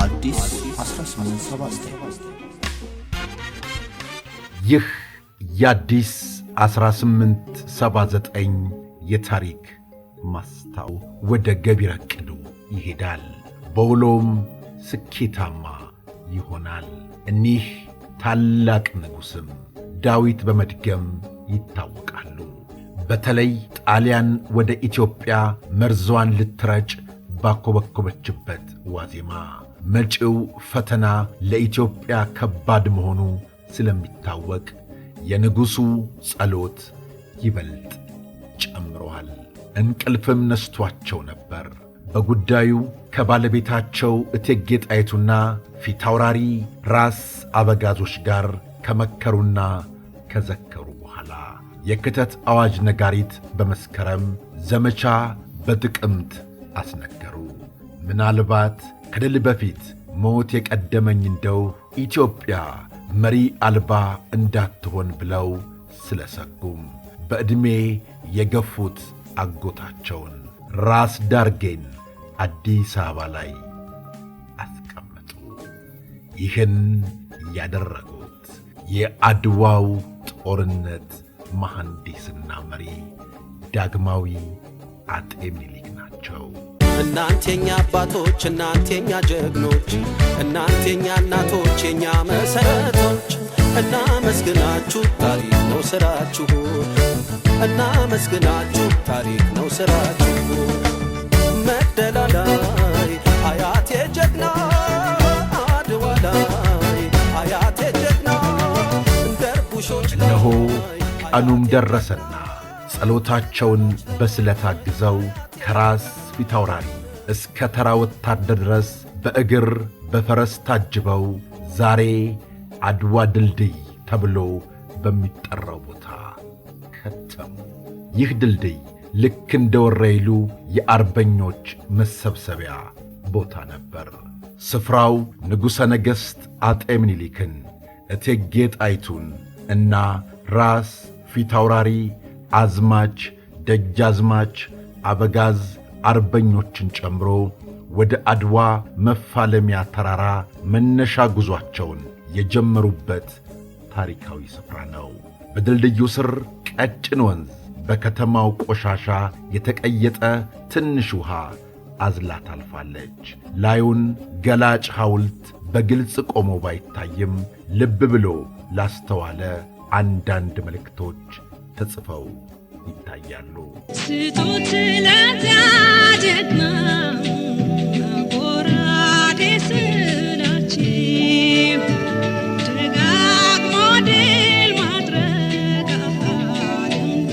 አዲስ 1879 ይህ የአዲስ 1879 የታሪክ ማስታው ወደ ገቢረ ዕቅዱ ይሄዳል። በውሎም ስኬታማ ይሆናል። እኒህ ታላቅ ንጉሥም ዳዊት በመድገም ይታወቃሉ። በተለይ ጣሊያን ወደ ኢትዮጵያ መርዟን ልትረጭ ባኮበኮበችበት ዋዜማ መጪው ፈተና ለኢትዮጵያ ከባድ መሆኑ ስለሚታወቅ የንጉሡ ጸሎት ይበልጥ ጨምሯል። እንቅልፍም ነስቷቸው ነበር። በጉዳዩ ከባለቤታቸው እቴጌ ጣይቱና ፊታውራሪ ራስ አበጋዞች ጋር ከመከሩና ከዘከሩ በኋላ የክተት አዋጅ ነጋሪት በመስከረም ዘመቻ በጥቅምት አስነገሩ። ምናልባት ከድል በፊት ሞት የቀደመኝ እንደው ኢትዮጵያ መሪ አልባ እንዳትሆን ብለው ስለሰጉም በዕድሜ የገፉት አጎታቸውን ራስ ዳርጌን አዲስ አበባ ላይ አስቀመጡ። ይህን ያደረጉት የአድዋው ጦርነት መሐንዲስና መሪ ዳግማዊ አጤ ምኒልክ ናቸው። እናንተኛ አባቶች፣ እናንተኛ ጀግኖች፣ እናንተኛ እናቶች፣ የኛ መሰረቶች፣ እናመስግናችሁ ታሪክ ነው ስራችሁ፣ እናመስግናችሁ ታሪክ ነው ስራችሁ። መቅደላ ላይ አያቴ ጀግና፣ አድዋ ላይ አያቴ ጀግና፣ ደርቡሾች እነሆ ቀኑም ደረሰና ጸሎታቸውን በስለት አግዘው ከራስ ፊታውራሪ እስከ ተራ ወታደር ድረስ በእግር በፈረስ ታጅበው ዛሬ አድዋ ድልድይ ተብሎ በሚጠራው ቦታ ከተሙ። ይህ ድልድይ ልክ እንደ ወረኢሉ የአርበኞች መሰብሰቢያ ቦታ ነበር። ስፍራው ንጉሠ ነገሥት አጤ ምኒልክን፣ እቴጌ ጣይቱን እና ራስ ፊታውራሪ አዝማች፣ ደጃዝማች፣ አበጋዝ አርበኞችን ጨምሮ ወደ አድዋ መፋለሚያ ተራራ መነሻ ጉዟቸውን የጀመሩበት ታሪካዊ ስፍራ ነው። በድልድዩ ስር ቀጭን ወንዝ በከተማው ቆሻሻ የተቀየጠ ትንሽ ውሃ አዝላ ታልፋለች። ላዩን ገላጭ ሐውልት በግልጽ ቆሞ ባይታይም ልብ ብሎ ላስተዋለ አንዳንድ መልእክቶች ተጽፈው ይታያሉ። ስጡት ለዚያ ጀግና ጎራዴ ስላችሁ ደጋግሞ ድል ማድረግ ልምዱን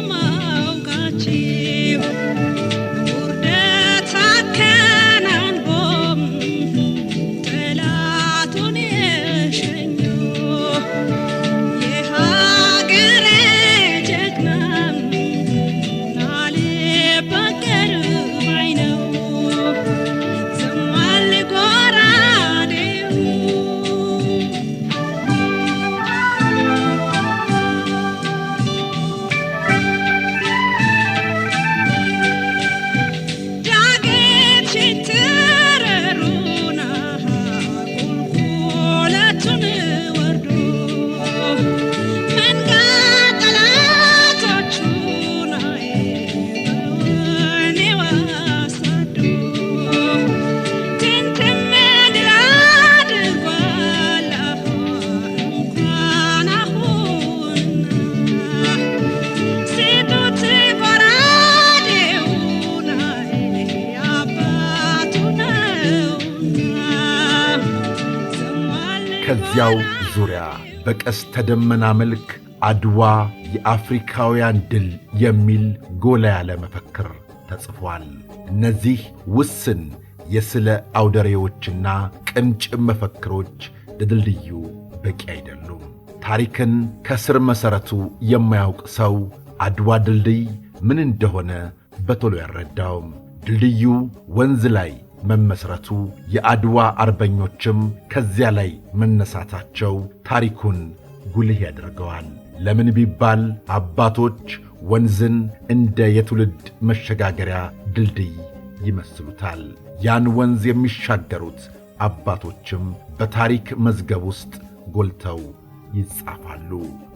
ማውቃችሁ ውርደት አከናንቦም ጠላቱን የሸኙ የሀገሬ ጀግና ናልበገር ባይ ነው ዘማል ጎራዴው። ዳገት ሽንተረሩና ቁልቁለቱን ወርዶ መንገድ ጠላቶቹን በወኔው አሳዶ ትንትን ድል አድርጓል እንኳን አሁንና ስጡት ጎራዴውን አባቱ ነውና ዘማል ከዚያው ዙሪያ በቀስተ ደመና መልክ አድዋ የአፍሪካውያን ድል የሚል ጎላ ያለ መፈክር ተጽፏል። እነዚህ ውስን የስለ አውደሬዎችና ቅንጭብ መፈክሮች ለድልድዩ በቂ አይደሉም። ታሪክን ከስር መሠረቱ የማያውቅ ሰው አድዋ ድልድይ ምን እንደሆነ በቶሎ ያረዳውም። ድልድዩ ወንዝ ላይ መመስረቱ የአድዋ አርበኞችም ከዚያ ላይ መነሳታቸው ታሪኩን ጉልህ ያደርገዋል። ለምን ቢባል አባቶች ወንዝን እንደ የትውልድ መሸጋገሪያ ድልድይ ይመስሉታል። ያን ወንዝ የሚሻገሩት አባቶችም በታሪክ መዝገብ ውስጥ ጎልተው ይጻፋሉ።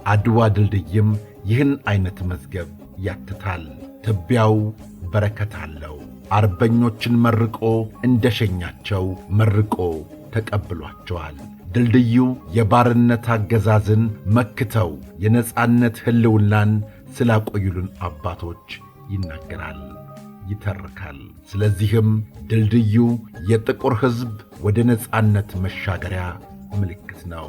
አድዋ ድልድይም ይህን አይነት መዝገብ ያትታል። ትቢያው በረከት አለው። አርበኞችን መርቆ እንደሸኛቸው መርቆ ተቀብሏቸዋል። ድልድዩ የባርነት አገዛዝን መክተው የነጻነት ሕልውናን ስላቆዩልን አባቶች ይናገራል፣ ይተርካል። ስለዚህም ድልድዩ የጥቁር ሕዝብ ወደ ነጻነት መሻገሪያ ምልክት ነው።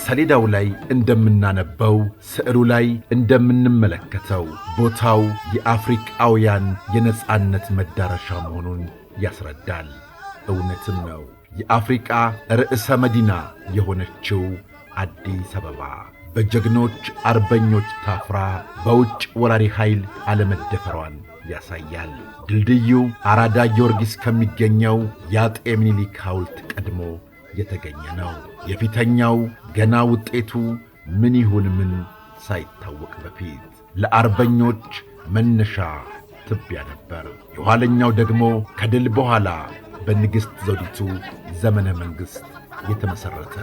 ሰሌዳው ላይ እንደምናነበው ስዕሉ ላይ እንደምንመለከተው ቦታው የአፍሪካውያን የነጻነት መዳረሻ መሆኑን ያስረዳል። እውነትም ነው። የአፍሪካ ርዕሰ መዲና የሆነችው አዲስ አበባ በጀግኖች አርበኞች ታፍራ በውጭ ወራሪ ኃይል አለመደፈሯን ያሳያል። ድልድዩ አራዳ ጊዮርጊስ ከሚገኘው የአጤ ምኒልክ ሐውልት ቀድሞ የተገኘ ነው። የፊተኛው ገና ውጤቱ ምን ይሁን ምን ሳይታወቅ በፊት ለአርበኞች መነሻ ትቢያ ነበር። የኋለኛው ደግሞ ከድል በኋላ በንግሥት ዘውዲቱ ዘመነ መንግሥት የተመሠረተ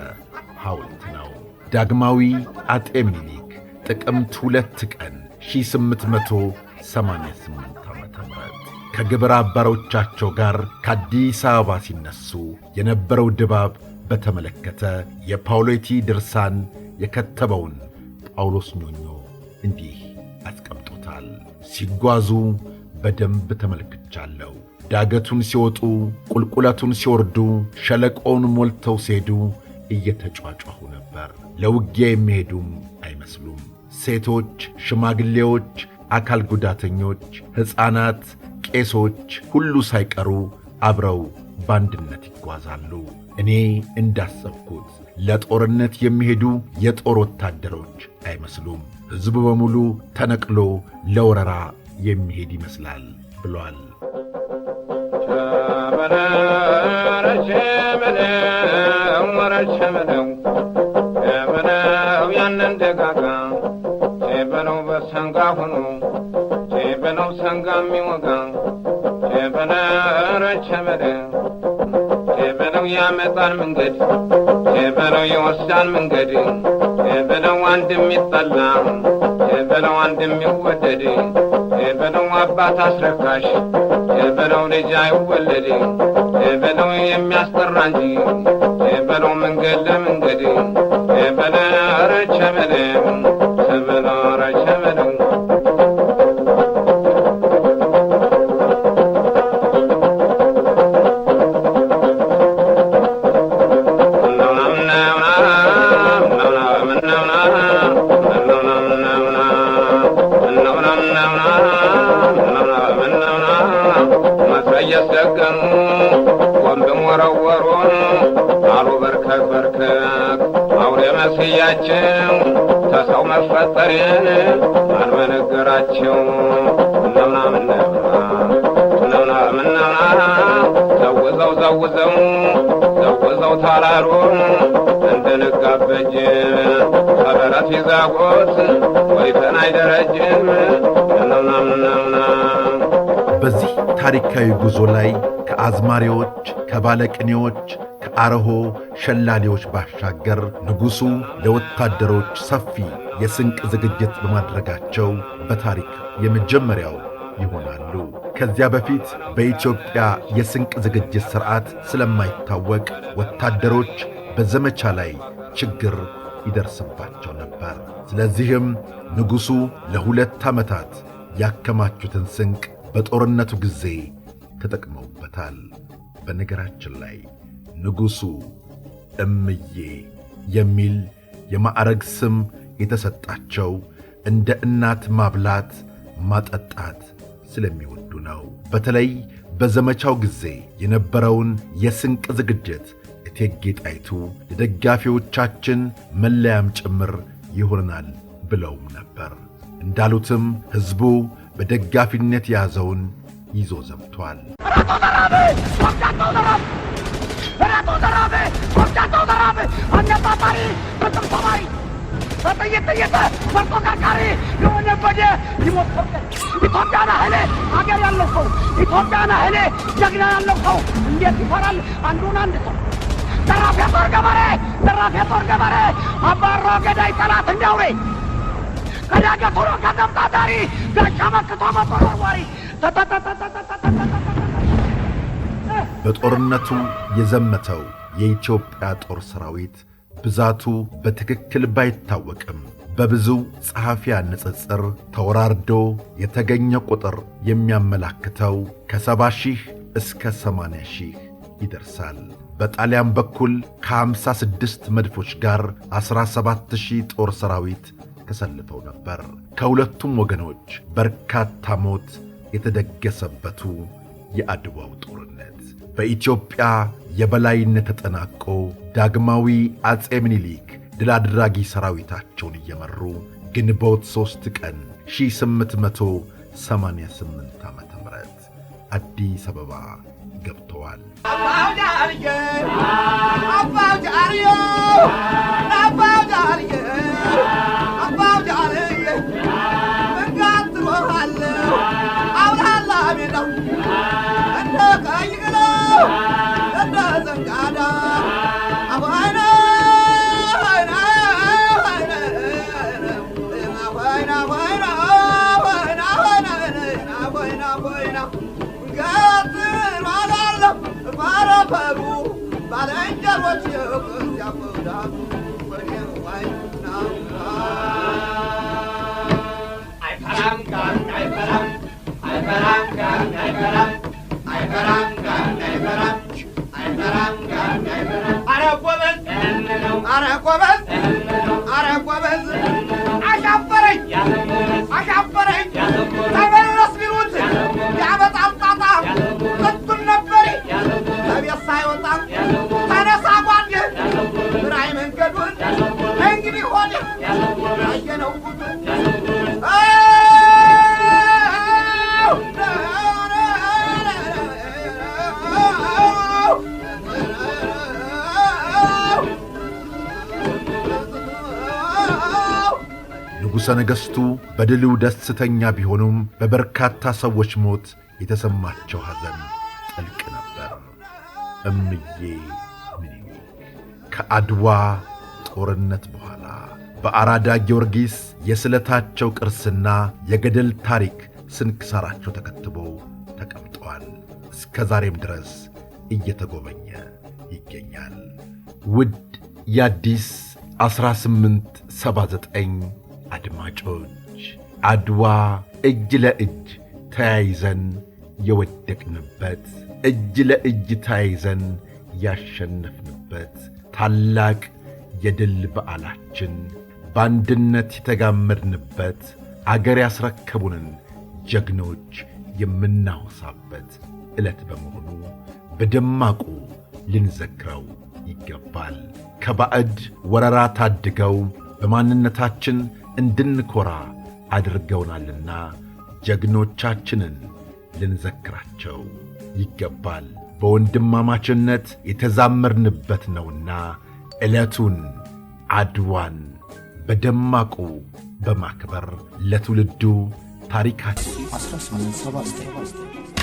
ሐውልት ነው። ዳግማዊ አጤ ምኒልክ ጥቅምት 2 ቀን 1888 ዓ.ም ከግብረ አበሮቻቸው ጋር ከአዲስ አበባ ሲነሱ የነበረው ድባብ በተመለከተ የፓውሎቲ ድርሳን የከተበውን ጳውሎስ ኞኞ እንዲህ አስቀምጦታል። ሲጓዙ በደንብ ተመልክቻለሁ። ዳገቱን ሲወጡ፣ ቁልቁለቱን ሲወርዱ፣ ሸለቆውን ሞልተው ሲሄዱ እየተጫጫሁ ነበር። ለውጊያ የሚሄዱም አይመስሉም። ሴቶች፣ ሽማግሌዎች፣ አካል ጉዳተኞች፣ ሕፃናት፣ ቄሶች ሁሉ ሳይቀሩ አብረው በአንድነት ይጓዛሉ። እኔ እንዳሰብኩት ለጦርነት የሚሄዱ የጦር ወታደሮች አይመስሉም። ሕዝቡ በሙሉ ተነቅሎ ለወረራ የሚሄድ ይመስላል ብሏል። ያንን ደጋጋ በለው በሰንጋ ሆኖ በለው ሰንጋ የሚወጋ በለው ያመጣል መንገድ በለው ይወስዳል መንገድ በለው አንድ የሚጠላ በለው አንድ የሚወደድ በለው አባት አስረካሽ በለው ልጅ አይወለድ በለው የሚያስጠራ እንጂ በለው መንገድ ለመንገድ በለው ረቸ በለው በለው ረቸ በለው እያስደገሙ ወንድም ወረወሩ አሉ በርከክ በርከክ አውሬ መስያቸው ተሰው መፈጠሬን አልበነገራቸው ነውና ዘውዘው ታላሩን እንደነጋበጅ ከበረት ይዛጎት ወይፈን አይደረጅም ነውናምናምና። በዚህ ታሪካዊ ጉዞ ላይ ከአዝማሪዎች፣ ከባለቅኔዎች፣ ከአረሆ ሸላሊዎች ባሻገር ንጉሡ ለወታደሮች ሰፊ የስንቅ ዝግጅት በማድረጋቸው በታሪክ የመጀመሪያው ይሆናሉ። ከዚያ በፊት በኢትዮጵያ የስንቅ ዝግጅት ሥርዓት ስለማይታወቅ ወታደሮች በዘመቻ ላይ ችግር ይደርስባቸው ነበር። ስለዚህም ንጉሡ ለ2 ዓመታት ያከማቹትን ስንቅ በጦርነቱ ጊዜ ተጠቅመውበታል። በነገራችን ላይ ንጉሡ እምዬ የሚል የማዕረግ ስም የተሰጣቸው እንደ እናት ማብላት ማጠጣት ስለሚወዱ ነው። በተለይ በዘመቻው ጊዜ የነበረውን የስንቅ ዝግጅት እቴጌ ጣይቱ ለደጋፊዎቻችን መለያም ጭምር ይሆናል ብለውም ነበር። እንዳሉትም ሕዝቡ በደጋፊነት የያዘውን ይዞ ዘምቷል። ኢትዮጵያን እህሌ አገር ያለው ሰው ኢትዮጵያን እህሌ ጀግና ያለው ሰው እንዴት ይፈራል አንዱን አንድ ሰው? ዘራፍ የጦር ገበሬ አባሮ ገዳይ ጠላት እንዳውሬ ከዳገት ሆኖ ከተምጣዳሪ ጋሻ መክቶ መጦር ወርዋሪ በጦርነቱ የዘመተው የኢትዮጵያ ጦር ሰራዊት ብዛቱ በትክክል ባይታወቅም በብዙ ጸሐፊያን ንጽጽር ተወራርዶ የተገኘ ቁጥር የሚያመላክተው ከ70,000 እስከ 80,000 ይደርሳል። በጣሊያን በኩል ከ56 መድፎች ጋር 17,000 ጦር ሰራዊት ተሰልፈው ነበር። ከሁለቱም ወገኖች በርካታ ሞት የተደገሰበቱ የአድዋው ጦርነት በኢትዮጵያ የበላይነት ተጠናቆ ዳግማዊ አጼ ምኒልክ ድል አድራጊ ሰራዊታቸውን እየመሩ ግንቦት 3 ቀን 1888 ዓ.ም አዲስ አበባ ገብተዋል። አሻፈረኝ ተመለስ ቢሉት ያበጣም ጣጣ ከቱን ነበር ከቤት ሳይወጣ ተነሳ ጓዴ ራይ መንገዱን እንግዲህ ሆነ ያየነው ጉድ ንጉሠ ነገሥቱ በድሉ ደስተኛ ቢሆኑም በበርካታ ሰዎች ሞት የተሰማቸው ሐዘን ጥልቅ ነበር። እምዬ ምኒልክ ከአድዋ ጦርነት በኋላ በአራዳ ጊዮርጊስ የስለታቸው ቅርስና የገድል ታሪክ ስንክሳራቸው ተከትቦ ተቀምጠዋል። እስከ ዛሬም ድረስ እየተጎበኘ ይገኛል። ውድ የአዲስ 1879 አድማጮች አድዋ እጅ ለእጅ ተያይዘን የወደቅንበት፣ እጅ ለእጅ ተያይዘን ያሸነፍንበት ታላቅ የድል በዓላችን፣ በአንድነት የተጋመድንበት፣ አገር ያስረከቡንን ጀግኖች የምናወሳበት ዕለት በመሆኑ በደማቁ ልንዘክረው ይገባል። ከባዕድ ወረራ ታድገው በማንነታችን እንድንኮራ አድርገውናልና ጀግኖቻችንን ልንዘክራቸው ይገባል። በወንድማማችነት የተዛመርንበት ነውና ዕለቱን አድዋን በደማቁ በማክበር ለትውልዱ ታሪካችን 1879